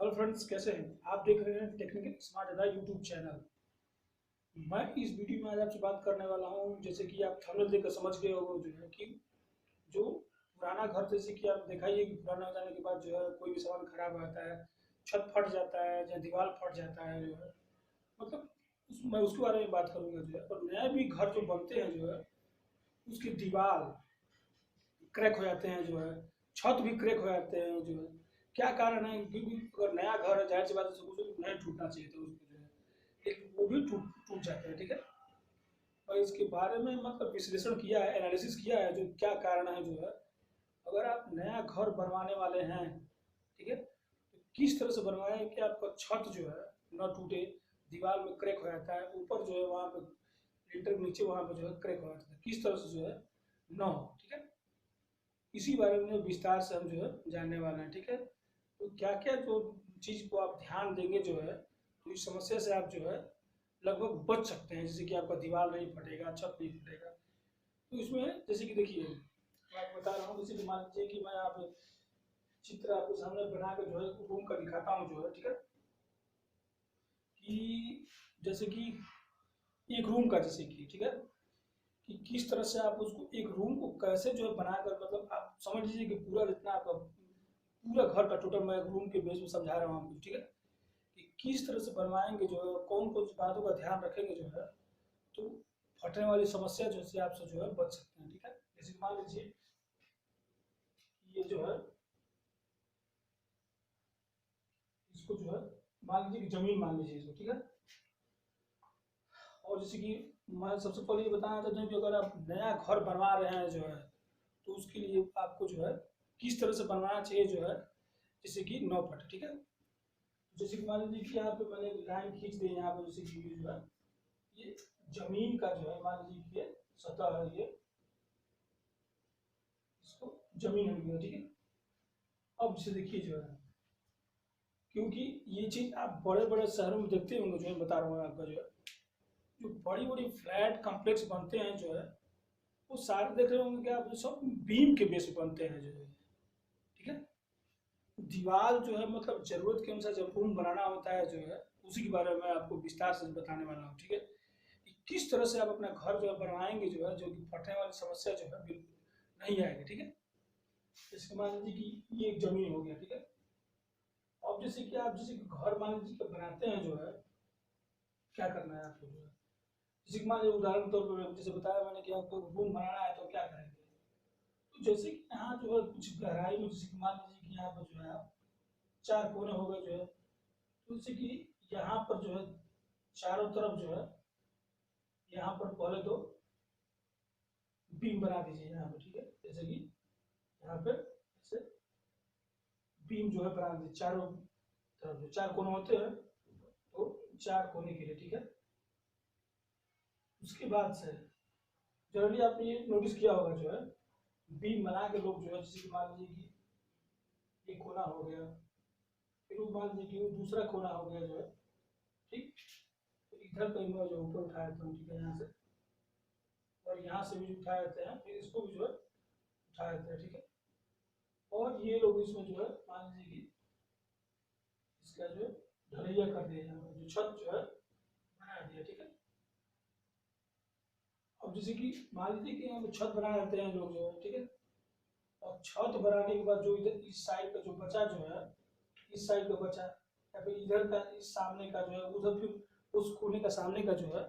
Hello friends, कैसे हैं आप? देख रहे हैं टेक्निकल स्मार्ट दादा यूट्यूब चैनल। मैं इस वीडियो में आज आपसे बात करने वाला हूं। जैसे कि आप थंबनेल देखकर समझ गए हो जो है कि जो पुराना घर, जैसे कि आप दिखाइए कि पुराना हो जाने के बाद जो है कोई भी सामान खराब आता है, छत फट जाता है या दीवार फट जाता है जो है, मतलब मैं उसके बारे में बात करूंगा जो है। और नए भी घर जो बनते हैं जो है, उसकी दीवार क्रैक हो जाते हैं जो है, छत भी क्रैक हो जाते हैं जो है। क्या कारण है? क्योंकि अगर नया घर है, जाहिर सी बात है, सब कुछ नहीं टूटना चाहिए था उसको जो है, लेकिन वो भी टूट टूट जाते हैं। ठीक है। और इसके बारे में मतलब विश्लेषण किया है, एनालिसिस किया है जो क्या कारण है जो है। अगर आप नया घर बनवाने वाले हैं, ठीक है, तो किस तरह से बनवाएं कि आपका छत जो है न टूटे, दीवार में क्रैक हो जाता है, ऊपर जो है वहाँ पे लिंटर के नीचे वहाँ पे जो है क्रैक हो जाता है, किस तरह से जो है न हो। ठीक है। इसी बारे में विस्तार से हम जो है जानने वाले हैं। ठीक है। तो क्या क्या जो चीज़ को आप ध्यान देंगे जो है, तो इस समस्या से आप जो है लगभग बच सकते हैं। जैसे कि आपका दीवार नहीं फटेगा, छत नहीं फटेगा। तो इसमें जैसे कि देखिए, मैं आपको बता रहा हूँ। जैसे कि मान लीजिए कि मैं आप चित्र आपके सामने बना के जो है रूम का दिखाता हूँ जो है। ठीक है। कि जैसे कि एक रूम का, जैसे कि ठीक है, कि किस तरह से आप उसको एक रूम को कैसे जो है बनाकर, मतलब आप समझ लीजिए कि पूरा जितना आपका पूरा घर का टोटल मैं रूम के बेस में समझा रहा हूँ आपको। ठीक है। कि किस तरह से बनवाएंगे जो है, कौन कौन सी बातों का ध्यान रखेंगे जो है, तो फटने वाली समस्या जो है आपसे जो है बच सकते हैं। ठीक है। जैसे मान लीजिए कि ये जो है, इसको जो है मान लीजिए कि जमीन मान लीजिए इसको। ठीक है। और जैसे कि मैं सबसे पहले ये बताना चाहता हूँ कि अगर आप नया घर बनवा रहे हैं जो है, तो उसके लिए आपको जो है किस तरह से बनवाना चाहिए जो है, जैसे कि 9 फट। ठीक है। जैसे कि मान लीजिए कि यहाँ पे मैंने लाइन खींच दी यहाँ पे, जैसे कि जो है ये जमीन का जो है, मान लीजिए कि ये सतह है, ये इसको जमीन हम गया। ठीक है। अब जैसे देखिए जो है, क्योंकि ये चीज आप बड़े बड़े शहरों में देखते होंगे जो है, बता रहा हूँ आपका जो है, जो बड़ी बड़ी फ्लैट कॉम्प्लेक्स बनते हैं जो है, वो सारे देख रहे होंगे कि आप सब बीम के बेस पे बनते हैं जो है। ठीक है। दीवार जो है मतलब जरूरत के अनुसार जब रूम बनाना होता है जो है, उसी के बारे में आपको विस्तार से बताने वाला हूँ। ठीक है। कि किस तरह से आप अपना घर जो है बनवाएंगे जो है, जो कि फटने वाली समस्या जो है बिल्कुल नहीं आएगी। ठीक है। जैसे मान लीजिए कि ये एक जमीन हो गया। ठीक है। अब जैसे कि आप जैसे कि घर मान लीजिए कि बनाते हैं जो है, क्या करना है आपको जो है, जैसे कि मान लीजिए उदाहरण के तौर पर जैसे बताया मैंने कि आपको रूम बनाना है तो क्या करेंगे। तो जैसे कि यहाँ जो है कुछ गहराई में, जैसे कि मान लीजिए कि यहाँ पर जो है आप 4 कोने हो गए जो है, तो जैसे कि यहाँ पर जो है चारों तरफ जो है, यहाँ पर पहले तो बीम बना दीजिए यहाँ पे। ठीक है। जैसे कि यहाँ पे ऐसे बीम जो है बना दीजिए चारों तरफ, जो 4 कोने होते हैं, तो 4 कोने के लिए। ठीक है। उसके बाद से जनरली आपने ये नोटिस किया होगा जो है, बीम बना के लोग जो है, जैसे कि मान लीजिए कि ये कोना हो गया, फिर वो मान लीजिए कि वो दूसरा कोना हो गया जो है। ठीक। तो इधर कहीं मैं जो ऊपर उठा देता हूँ। ठीक है। यहाँ से, और यहाँ से भी जो उठा देते हैं, फिर इसको भी जो है उठा देते हैं। ठीक है। और ये लोग इसमें जो है मान लीजिए कि इसका जो है ढलैया कर दिया, यहाँ पर जो छत जो है बना दिया। ठीक है। अब जैसे कि मान लीजिए कि यहाँ पे छत बना देते हैं लोग जो है। ठीक है। और छत बनाने के बाद जो इधर इस साइड का जो बचा जो है, इस साइड का बचा, या फिर इधर का इस सामने का जो है, उधर फिर उस कोने का सामने का जो है।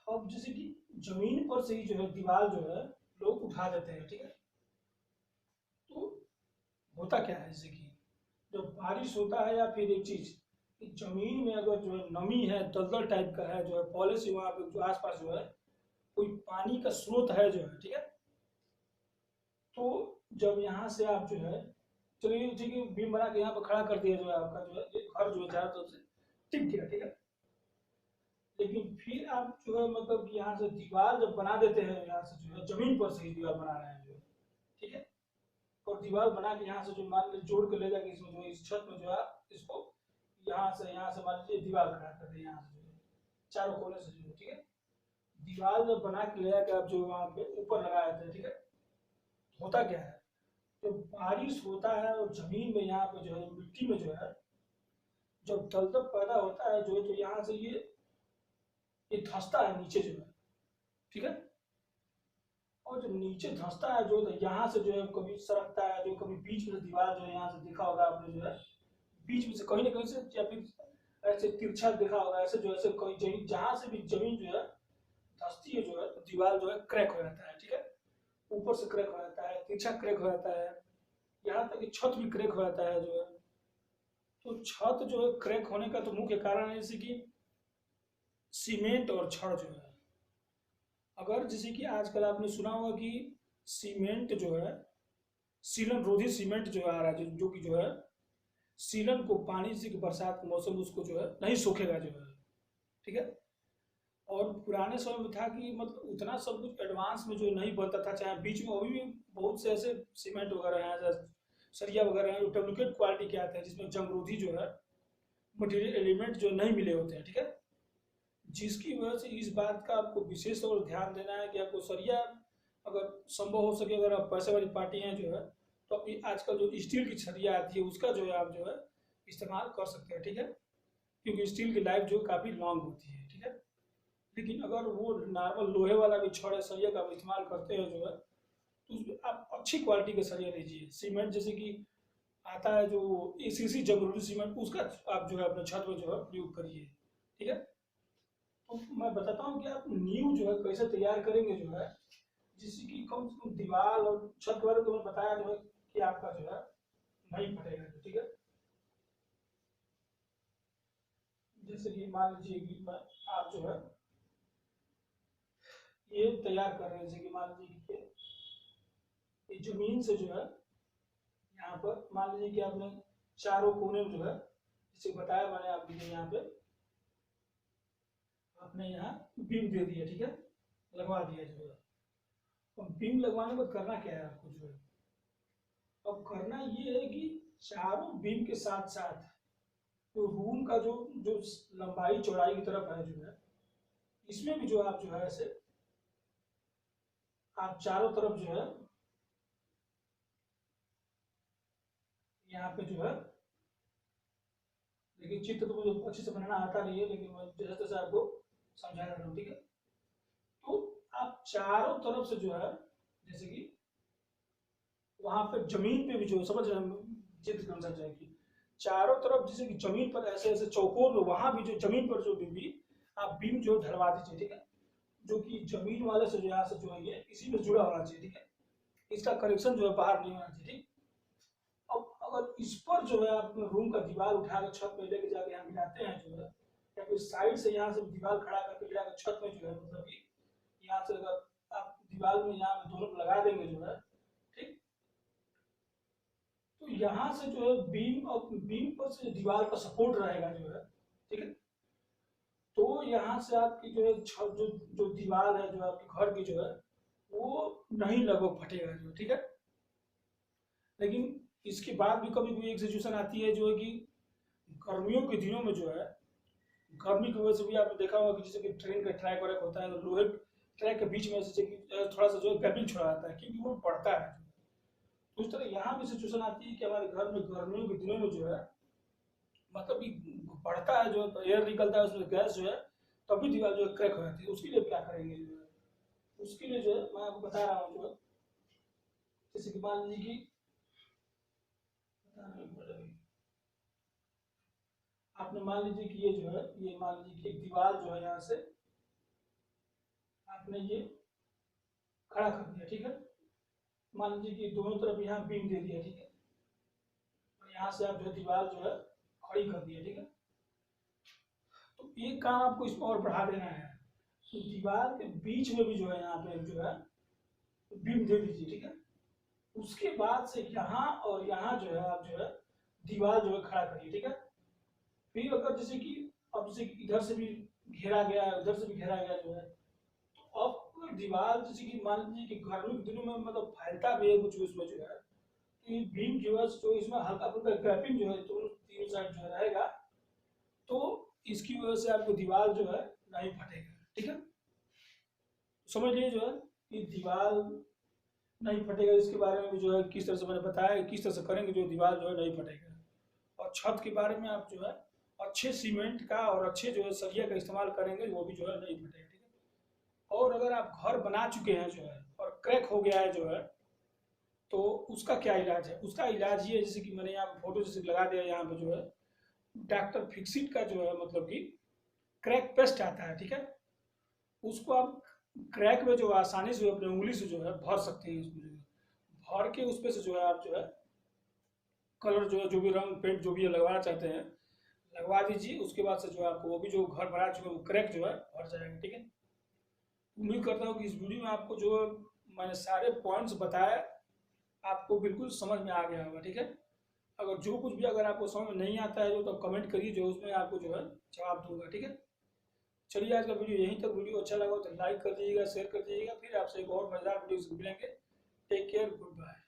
अब जैसे कि जमीन पर से ही जो है दीवार जो है लोग उठा देते हैं। ठीक है। तो होता क्या है, जैसे कि जब बारिश होता है या फिर एक चीज कि जमीन में अगर जो है नमी है, दलदल टाइप का है जो है, पहले से वहां पे जो आसपास जो है कोई पानी का स्रोत है जो है। ठीक है। तो जब यहाँ से आप जो है, चलिए ठीक है, बीम बना के यहाँ पर खड़ा कर दिया जो है, आपका जो है ये घर जो है चारों तरफ से टिक गया। ठीक है। लेकिन फिर आप जो है मतलब कि यहाँ से दीवार जब बना देते हैं, यहाँ से जो है जमीन पर से ही दीवार बना रहे हैं जो है। ठीक है। और दीवार बना के यहाँ से जो मान लीजिए जोड़ के ले जाके इसमें जो है, इस छत में जो है इसको यहाँ से मान लीजिए दीवार खड़ा कर दे, यहाँ से जो है चारों कोने से जो है। ठीक है। दीवार जब बना के ले जाके आप जो वहाँ पे ऊपर लगा देते हैं। ठीक है। होता क्या है, जब बारिश होता है और जमीन में यहाँ पे जो है मिट्टी में जो है जब दलदल पैदा होता है जो है, तो यहाँ से ये धंसता है नीचे जो है, ठीक है। और जब नीचे धंसता है जो है, यहाँ से जो है कभी सरकता है, जो कभी बीच में से दीवार जो है यहाँ से देखा होगा आपने जो है बीच में से कहीं ना कहीं से, या फिर ऐसे तिरछा देखा होगा ऐसे जो ऐसे कहीं जहाँ से भी जमीन जो है धंसती है जो है, तो दीवार जो है क्रैक हो जाता है, ठीक है। ऊपर से क्रैक हो जाता है, तिरछा क्रैक हो जाता है, यहाँ तक कि छत भी क्रैक हो जाता है जो है। तो छत जो है क्रैक होने का तो मुख्य कारण है जैसे कि सीमेंट और छड़ जो है। अगर जैसे कि आजकल आपने सुना होगा कि सीमेंट जो है सीलन रोधी सीमेंट जो आ रहा है, जो कि जो है सीलन को पानी से बरसात के मौसम में उसको जो है नहीं सोखेगा जो है, ठीक है। और पुराने समय में था कि मतलब उतना सब कुछ एडवांस में जो नहीं बनता था, चाहे बीच में अभी भी बहुत से ऐसे सीमेंट वगैरह हैं, सरिया वगैरह हैं जो डुप्लीकेट क्वालिटी के आते हैं, जिसमें जंगरोधी जो है मटेरियल एलिमेंट जो नहीं मिले होते हैं, ठीक है। जिसकी वजह से इस बात का आपको विशेष तौर पर ध्यान देना है कि आपको सरिया अगर संभव हो सके, अगर आप पैसे वाली पार्टी हैं जो है, तो अपनी आजकल जो स्टील की सरिया आती है उसका जो है आप जो है इस्तेमाल कर सकते हैं, ठीक है। क्योंकि स्टील की लाइफ जो काफ़ी लॉन्ग होती है, ठीक है। लेकिन अगर वो नॉर्मल लोहे वाला भी छड़ सरिया का इस्तेमाल करते हैं जो है, तो उसमें आप अच्छी क्वालिटी का सरिया लीजिए। सीमेंट जैसे कि आता है जो एसीसी जंगरोधी सीमेंट, उसका आप जो है अपने छत में जो है प्रयोग करिए, ठीक है। तो मैं बताता हूँ कि आप नींव जो है कैसे तैयार करेंगे जो है, जिससे कि कम से कम दीवार और छत के बारे में तो मैं बताया जो है कि आपका जो है नहीं फटेगा, ठीक है। जैसे कि मान लीजिए कि आप जो है ये तैयार कर रहे हैं, जैसे कि मान लीजिए कि जमीन से जो है यहाँ पर मान लीजिए कि आपने चारों कोने में जो है, जैसे बताया मैंने आपके लिए, यहाँ पे आपने यहाँ बीम दे दिया, ठीक है, लगवा दिया जो है। अब बीम लगवाने के बाद करना क्या है आपको जो है, अब करना ये है कि चारों बीम के साथ साथ तो रूम का जो जो लंबाई चौड़ाई की तरफ है जो है, इसमें भी जो आप जो है ऐसे आप चारों तरफ जो है यहाँ पे जो है, देखिए चित्र तो मुझे अच्छे से बनाना आता नहीं है, लेकिन मैं जैसे जैसे आपको समझा रहा हूँ, ठीक है। तो आप चारों तरफ से जो है, जैसे कि वहां पे जमीन पे भी जो समझ रहे हैं चित्र कौन सा जाएगी, चारों तरफ जैसे कि जमीन पर ऐसे ऐसे चौकोर में वहां भी जो जमीन पर जो भी आप बीम जो ढलवा दीजिए, ठीक है। जो कि जमीन वाले से जो यहाँ से जो है ये इसी में जुड़ा होना चाहिए, ठीक है। इसका कनेक्शन जो है बाहर नहीं होना चाहिए, ठीक। अब अगर इस पर जो है आप रूम का दीवार उठा कर छत में लेके जाके यहाँ मिलाते हैं जो है, या फिर साइड से यहाँ से दीवार खड़ा करके ले जाकर छत में जो है, मतलब कि यहाँ से अगर आप दीवार में यहाँ पे दोनों लगा देंगे जो है, ठीक। तो यहाँ से जो है बीम और बीम पर से दीवार का सपोर्ट रहेगा जो है, ठीक है। तो यहाँ से आपकी जो है छत जो जो दीवार है जो आपके घर की जो है वो नहीं लगभग फटेगा जो, ठीक है। लेकिन इसके बाद भी कभी कभी एक सिचुएशन आती है जो है कि गर्मियों के दिनों में जो है गर्मी की वजह से भी आपने देखा होगा कि जैसे कि ट्रेन का ट्रैक वैक होता है तो लोहे ट्रैक के बीच में जैसे कि थोड़ा सा जो है गैपिंग छोड़ा जाता है क्योंकि वो बढ़ता है। तो इस तरह यहाँ भी सिचुएशन आती है कि हमारे घर में गर्मियों के दिनों में जो है मतलब कि बढ़ता है जो एयर निकलता है उसमें गैस जो है, तभी दीवार जो है क्रैक हो जाती है। उसके लिए क्या करेंगे जो है, उसके लिए जो है मैं आपको बता रहा हूँ जो है, जैसे कि मान लीजिए कि आपने मान लीजिए कि ये जो है ये मान लीजिए कि एक दीवार जो है यहाँ से आपने ये खड़ा कर दिया, ठीक है। मान लीजिए कि दोनों तरफ यहाँ बीम दे दिया, ठीक है। और यहाँ से आप जो है दीवार जो है खड़ी कर दिया, ठीक है। तो एक काम आपको इसमें और बढ़ा देना है, तो दीवार के बीच में भी जो है यहाँ पे जो है बीम दे दीजिए, ठीक है। उसके बाद से यहाँ और यहाँ जो है आप जो है दीवार जो है खड़ा करिए, ठीक है। फिर अगर जैसे कि अब जैसे इधर से भी घेरा गया है उधर से भी घेरा गया जो है, तो अब दीवार जैसे कि मान लीजिए कि गर्मी के दिनों में मतलब फैलता भी है कुछ उसमें जो है, तो ये बीम जो है जो इसमें हल्का फुल्का गैपिंग जो है तो तीनों साइड जो है रहेगा, तो इसकी वजह से आपको दीवार जो है नहीं फटेगा, ठीक है। समझ लीजिए जो है कि दीवार नहीं फटेगा, इसके बारे में भी जो है किस तरह से मैंने बताया किस तरह से करेंगे जो दीवार जो है नहीं फटेगा। और छत के बारे में आप जो है अच्छे सीमेंट का और अच्छे जो है सरिया का इस्तेमाल करेंगे, वो भी जो है नहीं फटेगा, ठीक है। और अगर आप घर बना चुके हैं जो है और क्रैक हो गया है जो है, तो उसका क्या इलाज है? उसका इलाज ये है, जैसे कि मैंने यहाँ पे फोटो जैसे लगा दिया, यहाँ पे जो है डॉक्टर फिक्सिट का जो है मतलब कि क्रैक पेस्ट आता है, ठीक है। उसको आप क्रैक में जो आसानी से अपने उंगली से जो है भर सकते हैं, उसमें जो है भर के उस पे से जो है आप जो है कलर जो है जो भी रंग पेंट जो भी लगवाना चाहते हैं लगवा दीजिए। उसके बाद से जो है आपको वो भी जो घर बना चुके हैं वो क्रैक जो है भर जाएगा, ठीक है। उम्मीद करता हूँ कि इस वीडियो में आपको जो मैंने सारे पॉइंट्स बताए आपको बिल्कुल समझ में आ गया होगा, ठीक है। अगर जो कुछ भी अगर आपको समझ में नहीं आता है जो, तो कमेंट करिए, जो उसमें आपको जो है जवाब दूंगा, ठीक है। चलिए आज का वीडियो यहीं तक। वीडियो अच्छा लगा तो लाइक कर दीजिएगा, शेयर कर दीजिएगा। फिर आपसे एक और मजेदार वीडियो से मिलेंगे। Take care, good bye.